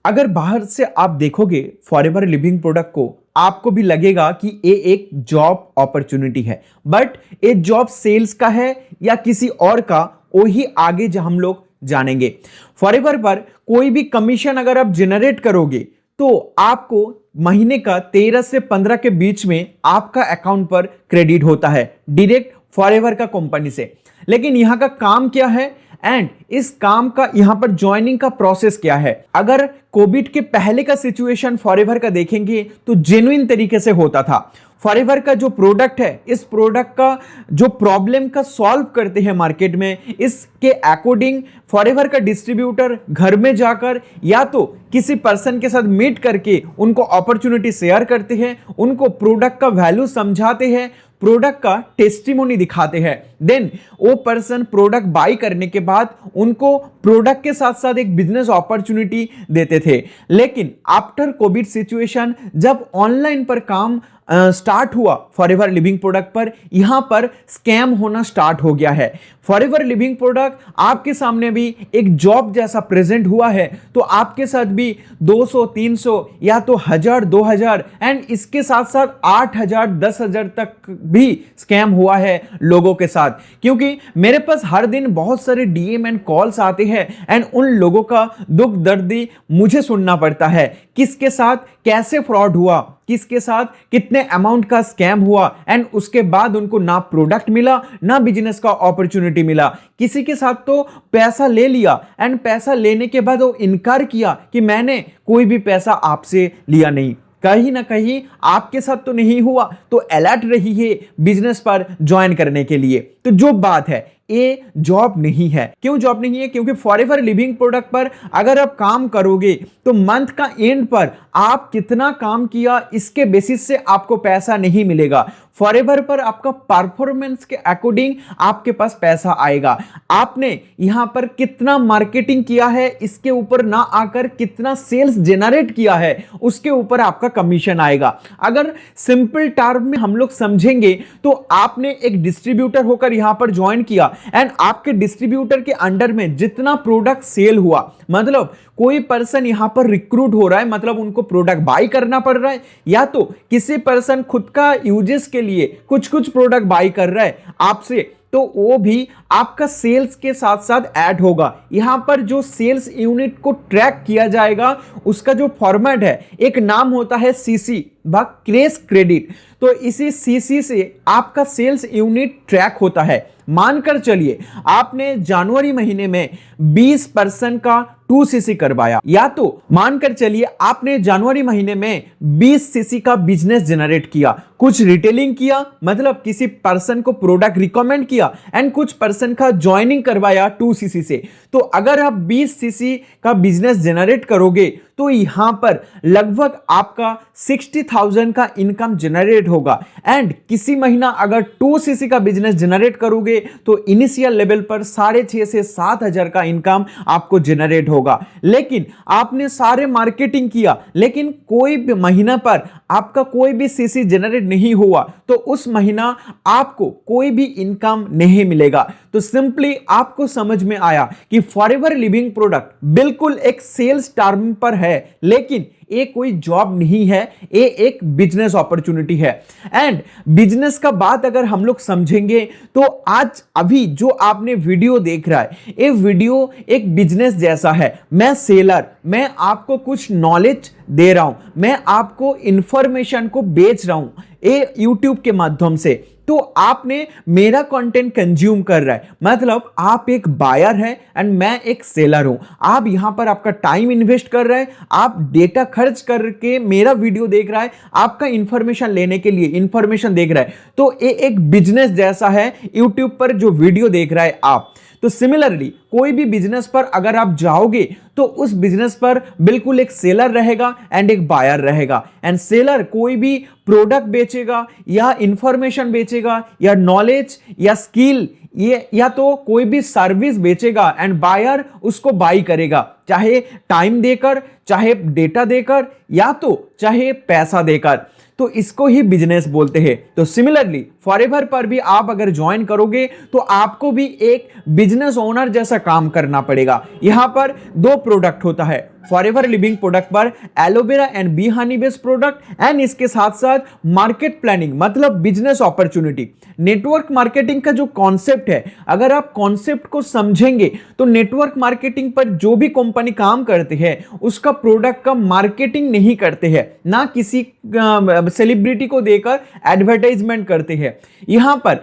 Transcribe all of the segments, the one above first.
अगर बाहर से आप देखोगे फॉरएवर लिविंग प्रोडक्ट को, आपको भी लगेगा कि ये एक जॉब अपॉर्चुनिटी है। बट ये जॉब सेल्स का है या किसी और का, वही आगे जो हम लोग जानेंगे। फॉरएवर पर कोई भी कमीशन अगर आप जनरेट करोगे तो आपको महीने का 13 से 15 के बीच में आपका अकाउंट पर क्रेडिट होता है डायरेक्ट फॉरएवर का कंपनी से। लेकिन यहां का काम क्या है एंड इस काम का यहां पर ज्वाइनिंग का प्रोसेस क्या है। अगर कोविड के पहले का सिचुएशन फॉरएवर का देखेंगे तो जेन्युइन तरीके से होता था। फॉरएवर का जो प्रोडक्ट है, इस प्रोडक्ट का जो प्रॉब्लम का सॉल्व करते हैं मार्केट में, इसके अकॉर्डिंग फॉरएवर का डिस्ट्रीब्यूटर घर में जाकर या तो किसी पर्सन के साथ मीट करके उनको अपॉर्चुनिटी शेयर करते हैं, उनको प्रोडक्ट का वैल्यू समझाते हैं, प्रोडक्ट का टेस्टिमोनी दिखाते हैं। देन वो पर्सन प्रोडक्ट बाई करने के बाद उनको प्रोडक्ट के साथ साथ एक बिजनेस अपॉर्चुनिटी देते थे। लेकिन आफ्टर कोविड सिचुएशन जब ऑनलाइन पर काम स्टार्ट हुआ फॉरएवर लिविंग प्रोडक्ट पर, यहां पर स्कैम होना स्टार्ट हो गया है। फॉरएवर लिविंग प्रोडक्ट आपके सामने भी एक जॉब जैसा प्रेजेंट हुआ है, तो आपके साथ भी 200 300 या तो 1000 2000 एंड इसके साथ साथ 8000 10,000 तक भी स्कैम हुआ है लोगों के साथ। क्योंकि मेरे पास हर दिन बहुत सारे डीएम एंड कॉल्स आते हैं एंड उन लोगों का दुख दर्द मुझे सुनना पड़ता है, किसके साथ कैसे फ्रॉड हुआ, किसके साथ कितने अमाउंट का स्कैम हुआ एंड उसके बाद उनको ना प्रोडक्ट मिला ना बिजनेस का अपॉर्चुनिटी मिला। किसी के साथ तो पैसा ले लिया एंड पैसा लेने के बाद वो इनकार किया कि मैंने कोई भी पैसा आपसे लिया नहीं। कहीं ना कहीं आपके साथ तो नहीं हुआ, तो अलर्ट रहिए बिजनेस पर ज्वाइन करने के लिए। तो जो बात है ये जॉब नहीं है। क्यों जॉब नहीं है? क्योंकि फॉरएवर लिविंग प्रोडक्ट पर अगर आप काम करोगे तो मंथ का एंड पर आप कितना काम किया इसके बेसिस से आपको पैसा नहीं मिलेगा। फॉरएवर पर आपका परफॉर्मेंस के अकॉर्डिंग आपके पास पैसा आएगा। आपने यहां पर कितना मार्केटिंग किया है इसके ऊपर ना आकर कितना सेल्स जनरेट किया है उसके ऊपर आपका कमीशन आएगा। अगर सिंपल टर्म में हम लोग समझेंगे तो आपने एक डिस्ट्रीब्यूटर होकर यहां पर ज्वाइन किया एंड आपके डिस्ट्रीब्यूटर के अंडर में जितना प्रोडक्ट सेल हुआ, मतलब कोई पर्सन यहां पर रिक्रूट हो रहा है, मतलब उनको प्रोडक्ट बाई करना पड़ रहा है, या तो किसी पर्सन खुद का यूजेस के लिए कुछ कुछ प्रोडक्ट बाई कर रहा है आपसे, तो वो भी आपका सेल्स के साथ साथ ऐड होगा। यहां पर जो सेल्स यूनिट को ट्रैक किया जाएगा उसका जो फॉर्मेट है, एक नाम होता है सीसी व क्रेस क्रेडिट। तो इसी सीसी से आपका सेल्स यूनिट ट्रैक होता है। मानकर चलिए आपने जनवरी महीने में 20% का 2cc करवाया, या तो मानकर चलिए आपने जनवरी महीने में 20cc का बिजनेस जनरेट किया, कुछ रिटेलिंग किया, मतलब किसी पर्सन को प्रोडक्ट रिकमेंड किया एंड कुछ पर्सन का ज्वाइनिंग करवाया 2cc से। तो अगर आप 20cc का बिजनेस जनरेट करोगे तो यहां पर लगभग आपका 60,000 का इनकम जनरेट होगा। एंड किसी महीना अगर 2cc का बिजनेस जनरेट करोगे तो इनिशियल लेवल पर 6,500 से 7,000 का इनकम आपको जनरेट होगा। लेकिन आपने सारे मार्केटिंग किया लेकिन कोई भी महीना पर आपका कोई भी सीसी जनरेट नहीं हुआ तो उस महीना आपको कोई भी इनकम नहीं मिलेगा। तो सिंपली आपको समझ में आया कि फॉरएवर लिविंग प्रोडक्ट बिल्कुल एक सेल्स टर्म पर है, लेकिन ये कोई जॉब नहीं है, ये एक बिजनेस अपॉर्चुनिटी है। एंड बिजनेस का बात अगर हम लोग समझेंगे तो आज अभी जो आपने वीडियो देख रहा है, ये वीडियो एक बिजनेस जैसा है। मैं सेलर, मैं आपको कुछ नॉलेज दे रहा हूं, मैं आपको इंफॉर्मेशन को बेच रहा हूं ये यूट्यूब के माध्यम से। तो आपने मेरा कंटेंट कंज्यूम कर रहा है, मतलब आप एक बायर है एंड मैं एक सेलर हूं। आप यहां पर आपका टाइम इन्वेस्ट कर रहे हैं, आप डेटा खर्च करके मेरा वीडियो देख रहा है, आपका इंफॉर्मेशन लेने के लिए इंफॉर्मेशन देख रहा है। तो ये एक बिजनेस जैसा है यूट्यूब पर जो वीडियो देख रहा है आप। तो सिमिलरली कोई भी बिजनेस पर अगर आप जाओगे तो उस बिजनेस पर बिल्कुल एक सेलर रहेगा एंड एक बायर रहेगा। एंड सेलर कोई भी प्रोडक्ट बेचेगा या इंफॉर्मेशन बेचेगा या नॉलेज या स्किल ये या तो कोई भी सर्विस बेचेगा एंड बायर उसको बाई करेगा, चाहे टाइम देकर, चाहे डेटा देकर या तो चाहे पैसा देकर। तो इसको ही बिजनेस बोलते हैं। तो सिमिलरली फॉरएवर पर भी आप अगर ज्वाइन करोगे तो आपको भी एक बिजनेस ओनर जैसा काम करना पड़ेगा। यहां पर दो प्रोडक्ट होता है, फॉरएवर लिविंग प्रोडक्ट पर aloe vera and B Honey based product and इसके साथ साथ मार्केट प्लानिंग मतलब बिजनेस अपॉर्चुनिटी। नेटवर्क मार्केटिंग का जो कॉन्सेप्ट है, अगर आप कॉन्सेप्ट को समझेंगे तो नेटवर्क मार्केटिंग पर जो भी कंपनी काम करते हैं उसका प्रोडक्ट का मार्केटिंग नहीं करते हैं, ना किसी सेलिब्रिटी को देकर एडवर्टाइजमेंट करते हैं। यहां पर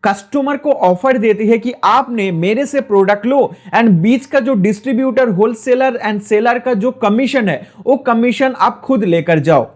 कस्टमर को ऑफर देते हैं कि आपने मेरे से प्रोडक्ट लो एंड बीच का जो डिस्ट्रीब्यूटर, होलसेलर एंड सेलर का जो कमीशन है वो कमीशन आप खुद लेकर जाओ।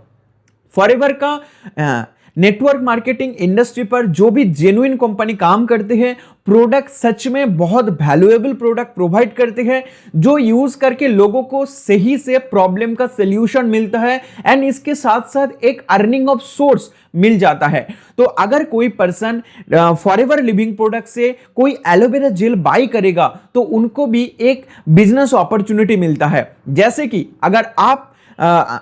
फॉरएवर का नेटवर्क मार्केटिंग इंडस्ट्री पर जो भी जेन्युइन कंपनी काम करते हैं, प्रोडक्ट सच में बहुत वैल्यूएबल प्रोडक्ट प्रोवाइड करते हैं जो यूज करके लोगों को सही से प्रॉब्लम का सॉल्यूशन मिलता है एंड इसके साथ साथ एक अर्निंग ऑफ सोर्स मिल जाता है। तो अगर कोई पर्सन फॉरएवर लिविंग प्रोडक्ट से कोई एलोवेरा जेल बाई करेगा तो उनको भी एक बिजनेस अपॉर्चुनिटी मिलता है। जैसे कि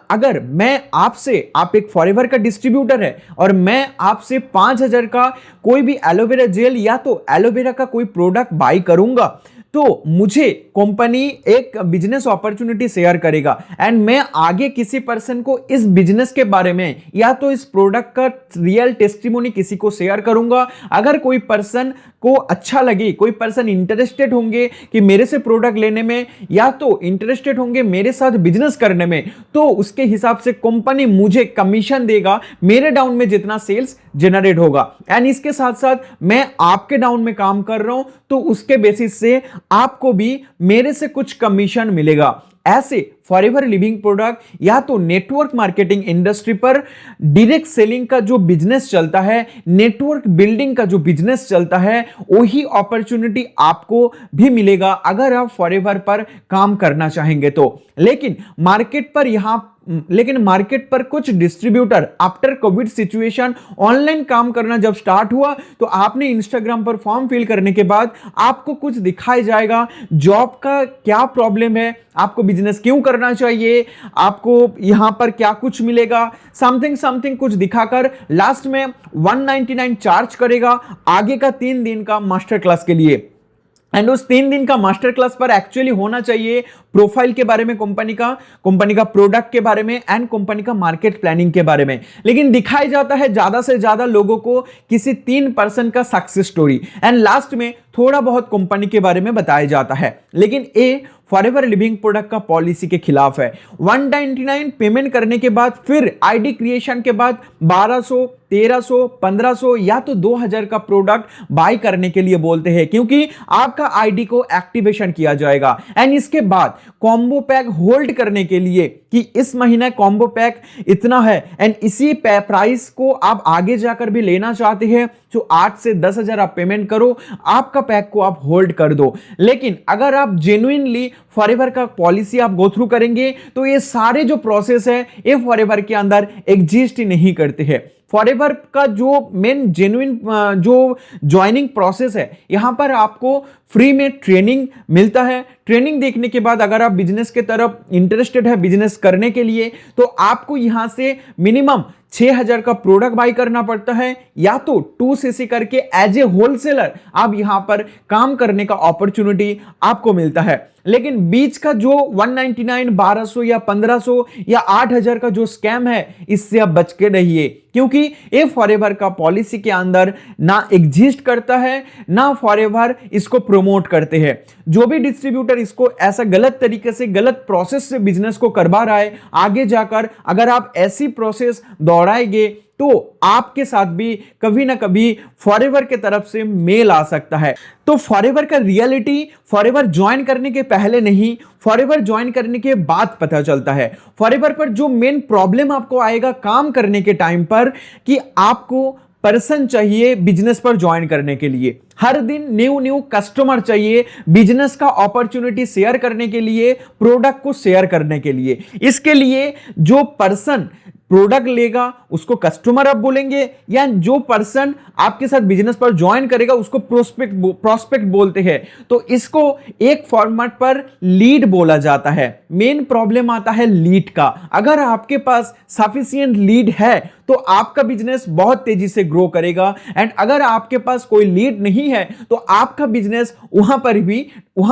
अगर मैं आपसे, आप एक फॉरएवर का डिस्ट्रीब्यूटर है और मैं आपसे 5,000 का कोई भी एलोवेरा जेल या तो एलोवेरा का कोई प्रोडक्ट बाई करूंगा तो मुझे कंपनी एक बिजनेस अपॉर्चुनिटी शेयर करेगा एंड मैं आगे किसी पर्सन को इस बिजनेस के बारे में या तो इस प्रोडक्ट का रियल टेस्टिमोनी किसी को शेयर करूंगा। अगर कोई पर्सन को अच्छा लगे, कोई पर्सन इंटरेस्टेड होंगे कि मेरे से प्रोडक्ट लेने में या तो इंटरेस्टेड होंगे मेरे साथ बिजनेस करने में, तो उसके हिसाब से कंपनी मुझे कमीशन देगा मेरे डाउन में जितना सेल्स जनरेट होगा एंड इसके साथ साथ मैं आपके डाउन में काम कर रहा हूं तो उसके बेसिस से आपको भी मेरे से कुछ कमीशन मिलेगा। ऐसे फॉरएवर लिविंग प्रोडक्ट या तो नेटवर्क मार्केटिंग इंडस्ट्री पर डायरेक्ट सेलिंग का जो बिजनेस चलता है, नेटवर्क बिल्डिंग का जो बिजनेस चलता है, वही अपॉर्चुनिटी आपको भी मिलेगा अगर आप फॉरएवर पर काम करना चाहेंगे तो। लेकिन मार्केट पर कुछ distributor after Covid situation online काम करना जब स्टार्ट हुआ तो आपने इंस्टाग्राम पर फॉर्म फिल करने के बाद आपको कुछ दिखाया जाएगा, जॉब का क्या प्रॉब्लम है, आपको बिजनेस क्यों करना चाहिए, आपको यहां पर क्या कुछ मिलेगा, समथिंग कुछ दिखाकर लास्ट में 199 चार्ज करेगा आगे का 3 दिन का मास्टर क्लास के लिए। एंड उस 3 दिन का मास्टर क्लास पर एक्चुअली होना चाहिए प्रोफाइल के बारे में, कंपनी का प्रोडक्ट के बारे में एंड कंपनी का मार्केट प्लानिंग के बारे में, लेकिन दिखाया जाता है ज्यादा से ज्यादा लोगों को किसी 3 पर्सन का सक्सेस स्टोरी एंड लास्ट में थोड़ा बहुत कंपनी के बारे में बताया जाता है। लेकिन ये फॉरएवर लिविंग प्रोडक्ट का पॉलिसी के खिलाफ है। 199 पेमेंट करने के बाद फिर आईडी क्रिएशन के बाद 1200, 1300, 1500 या तो 2000 का प्रोडक्ट बाय करने के लिए बोलते हैं क्योंकि आपका आईडी को एक्टिवेशन किया जाएगा एंड इसके बाद कॉम्बो पैक होल्ड करने के लिए कि इस महीने कॉम्बो पैक इतना है एंड इसी प्राइस को आप आगे जाकर भी लेना चाहते हैं तो 8 से 10,000 आप पेमेंट करो, आपका पैक को आप होल्ड कर दो। लेकिन अगर आप जेन्युइनली फॉरएवर का पॉलिसी आप गो थ्रू करेंगे तो ये सारे जो प्रोसेस है ये फॉरएवर के अंदर एग्जिस्ट ही नहीं करते हैं। फॉरएवर का जो मेन जेन्युइन जो ज्वाइनिंग प्रोसेस है, यहां पर आपको फ्री में ट्रेनिंग मिलता है। ट्रेनिंग देखने के बाद अगर आप बिजनेस के तरफ इंटरेस्टेड है बिजनेस करने के लिए तो आपको यहां से मिनिमम 6,000 का प्रोडक्ट बाई करना पड़ता है या तो 2cc करके एज ए होलसेलर आप यहां पर काम करने का अपॉर्चुनिटी आपको मिलता है। लेकिन बीच का जो 199, 1200 या 1500 या 8,000 का जो स्कैम है इससे आप बच के रहिए क्योंकि ये फॉरएवर का पॉलिसी के अंदर ना एग्जिस्ट करता है ना फॉरएवर इसको प्रमोट करते हैं। जो भी डिस्ट्रीब्यूटर इसको ऐसा गलत तरीके से गलत प्रोसेस से बिजनेस को करवा रहा है, आगे जाकर अगर आप ऐसी प्रोसेस दौड़ाएंगे तो आपके साथ भी कभी ना कभी फॉरएवर के तरफ से मेल आ सकता है। तो फॉरएवर का रियलिटी फॉरएवर ज्वाइन करने के पहले नहीं, फॉरएवर ज्वाइन करने के बाद पता चलता है। फॉरएवर पर जो मेन प्रॉब्लम आपको आएगा काम करने के टाइम पर कि आपको पर्सन चाहिए बिजनेस पर ज्वाइन करने के लिए, हर दिन न्यू कस्टमर चाहिए बिजनेस का अपॉर्चुनिटी शेयर करने के लिए, प्रोडक्ट को शेयर करने के लिए। इसके लिए जो पर्सन प्रोडक्ट लेगा उसको कस्टमर आप बोलेंगे या जो पर्सन आपके साथ बिजनेस पर ज्वाइन करेगा उसको प्रोस्पेक्ट बोलते हैं। तो इसको एक फॉर्मेट पर लीड बोला जाता है। मेन प्रॉब्लम आता है लीड का। अगर आपके पास सफिशिएंट लीड है तो आपका बिजनेस बहुत तेजी से ग्रो करेगा एंड अगर आपके पास कोई लीड नहीं है तो आपका बिजनेस वहां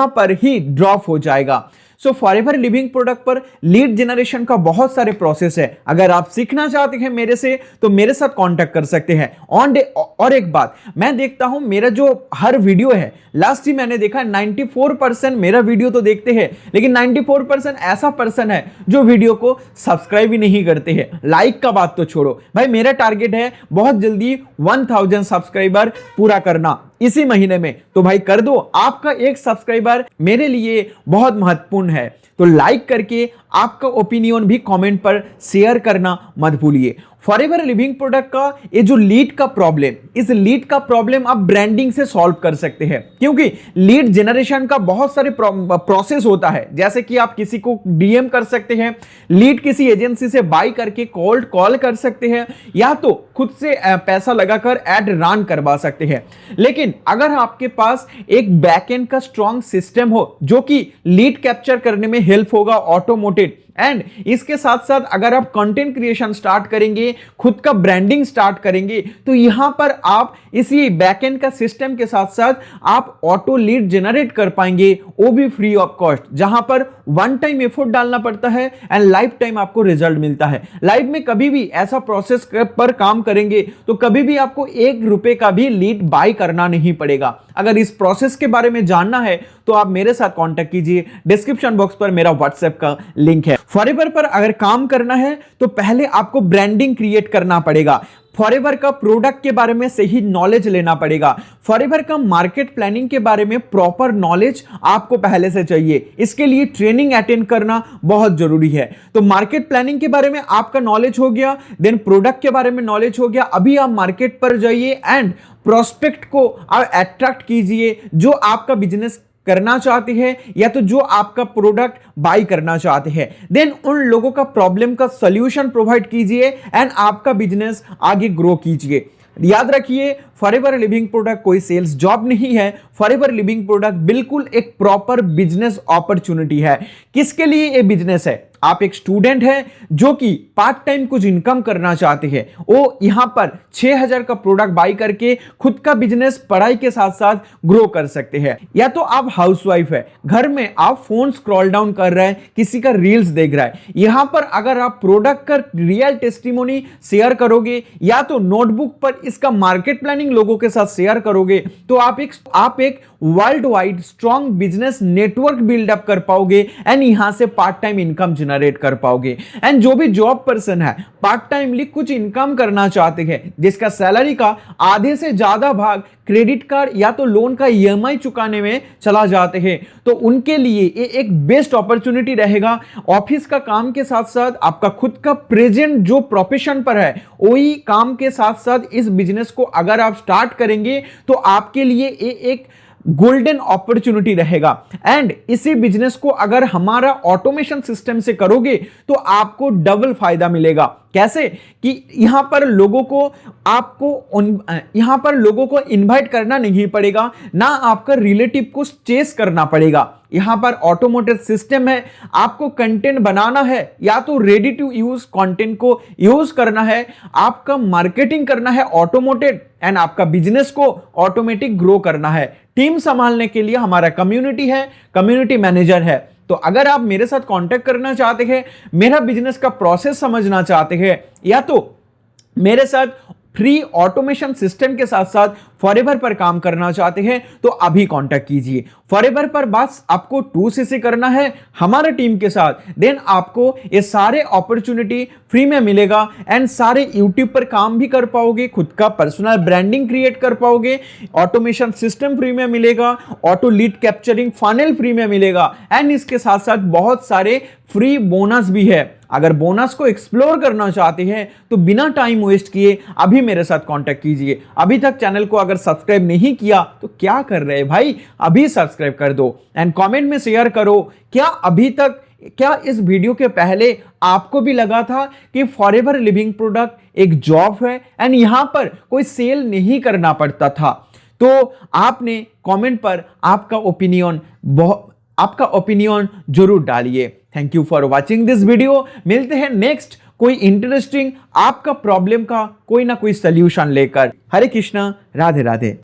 पर ही ड्रॉप हो जाएगा। सो फॉरएवर लिविंग प्रोडक्ट पर लीड जनरेशन का बहुत सारे प्रोसेस है। अगर आप सीखना चाहते हैं मेरे से तो मेरे साथ कांटेक्ट कर सकते हैं ऑन डे। और एक बात, मैं देखता हूं मेरा जो हर वीडियो है, लास्ट ही मैंने देखा 94% मेरा वीडियो तो देखते हैं, लेकिन 94% ऐसा पर्सन है जो वीडियो को सब्सक्राइब ही नहीं करते हैं। लाइक का बात तो छोड़ो भाई, मेरा टारगेट है बहुत जल्दी 1000 सब्सक्राइबर पूरा करना इसी महीने में, तो भाई कर दो। आपका एक सब्सक्राइबर मेरे लिए बहुत महत्वपूर्ण है, तो लाइक करके आपका ओपिनियन भी कमेंट पर शेयर करना मत भूलिए। फॉरएवर लिविंग प्रोडक्ट का ये जो लीड का प्रॉब्लम, इस लीड का प्रॉब्लम आप ब्रांडिंग से सॉल्व कर सकते हैं, क्योंकि लीड जनरेशन का बहुत सारे प्रोसेस होता है। जैसे कि आप किसी को डीएम कर सकते हैं, लीड किसी एजेंसी से बाय करके कोल्ड कॉल कर सकते हैं, या तो खुद से पैसा लगाकर एड रन करवा सकते हैं। लेकिन अगर आपके पास एक बैकएंड का स्ट्रॉन्ग सिस्टम हो जो कि लीड कैप्चर करने में हेल्प होगा, ऑटोमेटेड, एंड इसके साथ साथ अगर आप कंटेंट क्रिएशन स्टार्ट करेंगे, खुद का ब्रांडिंग स्टार्ट करेंगे, तो यहां पर आप इसी बैकएंड का सिस्टम के साथ साथ आप ऑटो लीड जनरेट कर पाएंगे, वो भी फ्री ऑफ कॉस्ट, जहां पर वन टाइम एफर्ट डालना पड़ता है एंड लाइफ टाइम आपको रिजल्ट मिलता है। लाइफ में कभी भी ऐसा प्रोसेस पर काम करेंगे तो कभी भी आपको 1 रुपए का भी लीड बाय करना नहीं पड़ेगा। अगर इस प्रोसेस के बारे में जानना है तो आप मेरे साथ कांटेक्ट कीजिए, डिस्क्रिप्शन बॉक्स पर मेरा व्हाट्सएप का लिंक है। फॉरएवर पर अगर काम करना है तो पहले आपको ब्रांडिंग क्रिएट करना पड़ेगा, फॉरएवर का प्रोडक्ट के बारे में सही नॉलेज लेना पड़ेगा, फॉरएवर का मार्केट प्लानिंग के बारे में प्रॉपर नॉलेज आपको पहले से चाहिए। इसके लिए ट्रेनिंग अटेंड करना बहुत जरूरी है। तो मार्केट प्लानिंग के बारे में आपका नॉलेज हो गया, देन प्रोडक्ट के बारे में नॉलेज हो गया। अभी आप मार्केट पर जाइए एंड प्रोस्पेक्ट को आप अट्रैक्ट कीजिए जो आपका बिजनेस करना चाहते हैं या तो जो आपका प्रोडक्ट बाय करना चाहते हैं। देन उन लोगों का प्रॉब्लम का सॉल्यूशन प्रोवाइड कीजिए एंड आपका बिजनेस आगे ग्रो कीजिए। याद रखिए, फॉरएवर लिविंग प्रोडक्ट कोई सेल्स जॉब नहीं है। फॉरएवर लिविंग प्रोडक्ट बिल्कुल एक प्रॉपर बिजनेस अपॉर्चुनिटी है। किसके लिए ये बिजनेस है? आप एक स्टूडेंट हैं जो कि पार्ट टाइम कुछ इनकम करना चाहते हैं, वो यहां पर 6000 का प्रोडक्ट बाय करके खुद का बिजनेस पढ़ाई के साथ साथ ग्रो कर सकते हैं। या तो आप हाउसवाइफ है, घर में आप फोन स्क्रॉल डाउन कर रहे हैं, किसी का रील्स देख रहा है, यहां पर अगर आप प्रोडक्ट का रियल टेस्टिमोनी शेयर करोगे या तो नोटबुक पर इसका मार्केट प्लानिंग लोगों के साथ शेयर करोगे तो आप एक world wide strong business network build up कर पाओगे एंड यहां से पार्ट टाइम इनकम जनरेट कर पाओगे। एंड जो भी जॉब पर्सन है पार्ट टाइमली कुछ इनकम करना चाहते हैं, जिसका सैलरी का आधे से ज्यादा भाग क्रेडिट कार्ड या तो लोन का ईएमआई चुकाने में चला जाते हैं, तो उनके लिए ये एक बेस्ट अपॉर्चुनिटी रहेगा। ऑफिस का काम के साथ साथ आपका खुद का प्रेजेंट जो प्रोफेशन पर है वही काम के साथ साथ इस बिजनेस को अगर आप स्टार्ट करेंगे तो आपके लिए ये एक गोल्डन अपॉर्चुनिटी रहेगा। एंड इसी बिजनेस को अगर हमारा ऑटोमेशन सिस्टम से करोगे तो आपको डबल फायदा मिलेगा। कैसे कि यहां पर लोगों को इनवाइट करना नहीं पड़ेगा, ना आपका रिलेटिव को चेस करना पड़ेगा। यहां पर ऑटोमेटेड सिस्टम है, आपको कंटेंट बनाना है या तो रेडी टू यूज कंटेंट को यूज करना है, आपका मार्केटिंग करना है ऑटोमेटेड एंड आपका बिजनेस को ऑटोमेटिक ग्रो करना है। टीम संभालने के लिए हमारा कम्युनिटी है, कम्युनिटी मैनेजर है। तो अगर आप मेरे साथ कांटेक्ट करना चाहते हैं, मेरा बिजनेस का प्रोसेस समझना चाहते हैं या तो मेरे साथ फ्री ऑटोमेशन सिस्टम के साथ साथ फॉरएवर पर काम करना चाहते हैं तो अभी कांटेक्ट कीजिए। फॉरएवर पर बस आपको 2cc करना है हमारे टीम के साथ, देन आपको ये सारे अपॉर्चुनिटी फ्री में मिलेगा एंड सारे यूट्यूब पर काम भी कर पाओगे, खुद का पर्सनल ब्रांडिंग क्रिएट कर पाओगे, ऑटोमेशन सिस्टम फ्री में मिलेगा, auto lead capturing funnel free में मिलेगा एंड इसके साथ साथ बहुत सारे फ्री बोनस भी है। अगर बोनस को एक्सप्लोर करना चाहते हैं तो बिना टाइम वेस्ट किए अभी मेरे साथ कांटेक्ट कीजिए। अभी तक चैनल को अगर सब्सक्राइब नहीं किया तो क्या कर रहे हैं भाई, अभी सब्सक्राइब कर दो एंड कमेंट में शेयर करो। क्या इस वीडियो के पहले आपको भी लगा था कि फॉरएवर लिविंग प्रोडक्ट एक जॉब है एंड यहां पर कोई सेल नहीं करना पड़ता था? तो आपने कमेंट पर आपका ओपिनियन जरूर डालिए। Thank you for watching this video. मिलते हैं नेक्स्ट कोई इंटरेस्टिंग आपका प्रॉब्लम का कोई ना कोई सॉल्यूशन लेकर। हरे कृष्णा, राधे राधे।